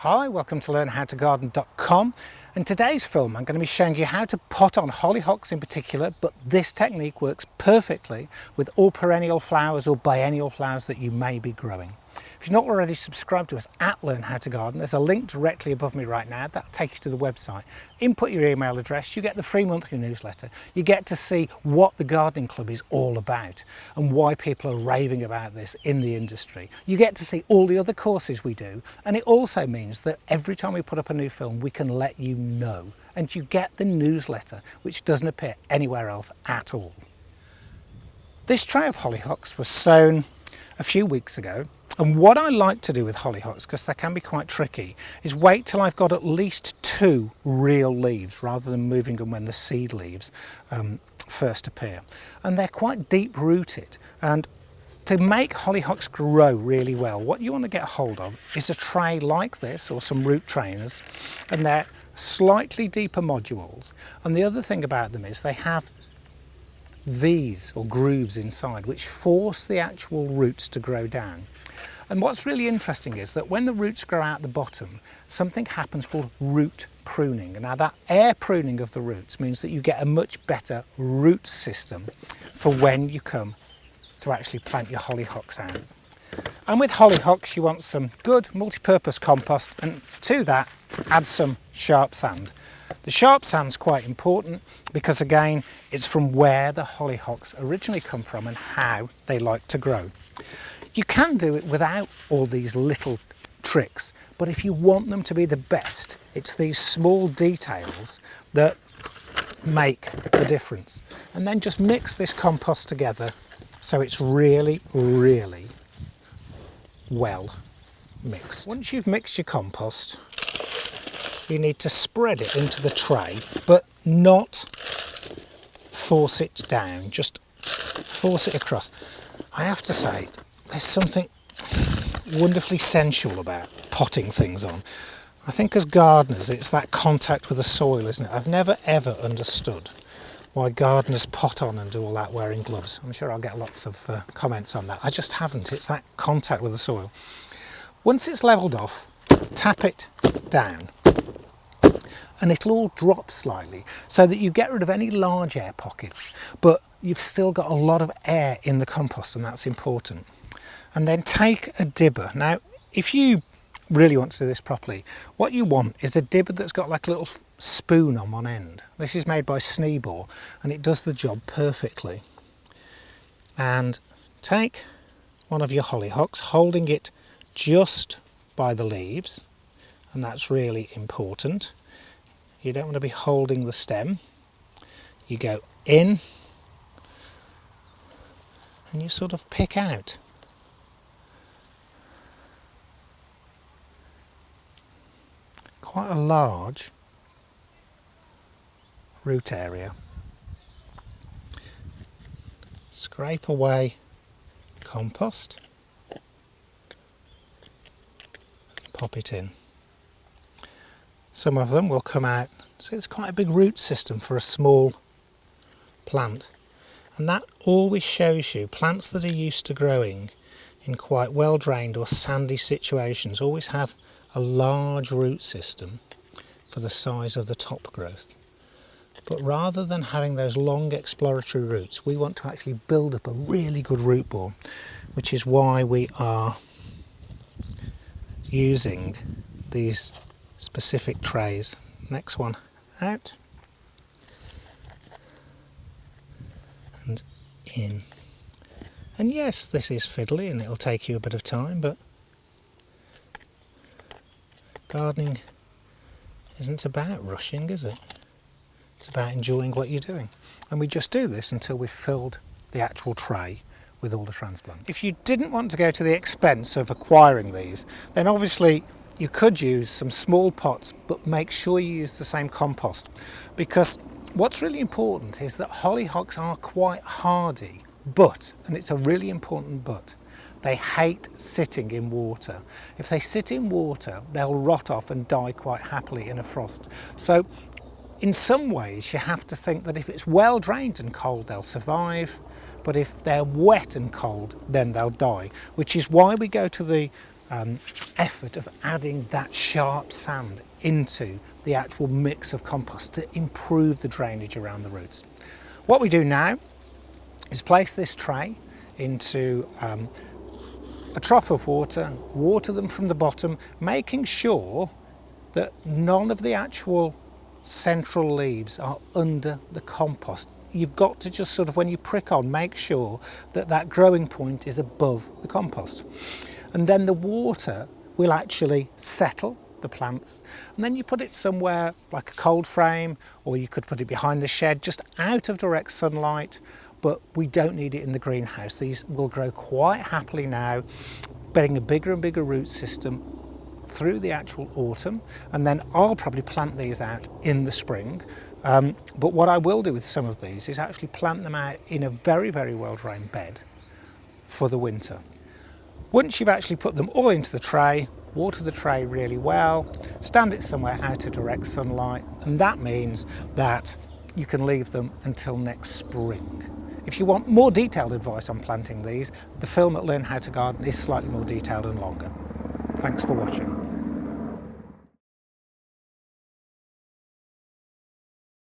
Hi, welcome to learnhowtogarden.com. In today's film I'm going to be showing you how to pot on hollyhocks in particular, but this technique works perfectly with all perennial flowers or biennial flowers that you may be growing. If you're not already subscribed to us at Learn How to Garden, there's a link directly above me right now that'll take you to the website. Input your email address, you get the free monthly newsletter, you get to see what the gardening club is all about and why people are raving about this in the industry. You get to see all the other courses we do, and it also means that every time we put up a new film we can let you know, and you get the newsletter which doesn't appear anywhere else at all. This tray of hollyhocks was sown a few weeks ago, and what I like to do with hollyhocks, because they can be quite tricky, is wait till I've got at least 2 real leaves rather than moving them when the seed leaves first appear. And they're quite deep rooted, and to make hollyhocks grow really well, what you want to get hold of is a tray like this or some root trainers, and they're slightly deeper modules. And the other thing about them is they have V's or grooves inside which force the actual roots to grow down. And what's really interesting is that when the roots grow out the bottom, something happens called root pruning. And now that air pruning of the roots means that you get a much better root system for when you come to actually plant your hollyhocks out. And with hollyhocks you want some good multi-purpose compost, and to that add some sharp sand. The sharp sand's quite important because again it's from where the hollyhocks originally come from and how they like to grow. You can do it without all these little tricks, but if you want them to be the best, it's these small details that make the difference. And then just mix this compost together so it's really well mixed. Once you've mixed your compost, you need to spread it into the tray, but not force it down, just force it across. I have to say, there's something wonderfully sensual about potting things on. I think as gardeners it's that contact with the soil, isn't it? I've never ever understood why gardeners pot on and do all that wearing gloves. I'm sure I'll get lots of comments on that. I just haven't. It's that contact with the soil. Once it's levelled off, tap it down and it'll all drop slightly so that you get rid of any large air pockets, but you've still got a lot of air in the compost, and that's important. And then take a dibber. Now if you really want to do this properly, what you want is a dibber that's got like a little spoon on one end. This is made by Sneebor and it does the job perfectly. And take one of your hollyhocks, holding it just by the leaves, and that's really important. You don't want to be holding the stem. You go in and you sort of pick out. Quite a large root area. Scrape away compost, pop it in. Some of them will come out, so it's quite a big root system for a small plant, and that always shows you plants that are used to growing in quite well drained or sandy situations always have a large root system for the size of the top growth. But rather than having those long exploratory roots, we want to actually build up a really good root ball, which is why we are using these specific trays. Next one out and in. And yes, this is fiddly and it'll take you a bit of time, but gardening isn't about rushing, is it? It's about enjoying what you're doing. And we just do this until we've filled the actual tray with all the transplants. If you didn't want to go to the expense of acquiring these, then obviously you could use some small pots, but make sure you use the same compost, because what's really important is that hollyhocks are quite hardy, but, and it's a really important but, they hate sitting in water. If they sit in water, they'll rot off and die quite happily in a frost. So in some ways you have to think that if it's well drained and cold, they'll survive, but if they're wet and cold, then they'll die, which is why we go to the effort of adding that sharp sand into the actual mix of compost to improve the drainage around the roots. What we do now is place this tray into a trough of water, water them from the bottom, making sure that none of the actual central leaves are under the compost. You've got to just sort of, when you prick on, make sure that that growing point is above the compost. And then the water will actually settle the plants, and then you put it somewhere like a cold frame, or you could put it behind the shed, just out of direct sunlight, but we don't need it in the greenhouse. These will grow quite happily now, getting a bigger and bigger root system through the actual autumn, and then I'll probably plant these out in the spring. But what I will do with some of these is actually plant them out in a very, very well drained bed for the winter. Once you've actually put them all into the tray, water the tray really well, stand it somewhere out of direct sunlight, and that means that you can leave them until next spring. If you want more detailed advice on planting these, the film at Learn How to Garden is slightly more detailed and longer. Thanks for watching.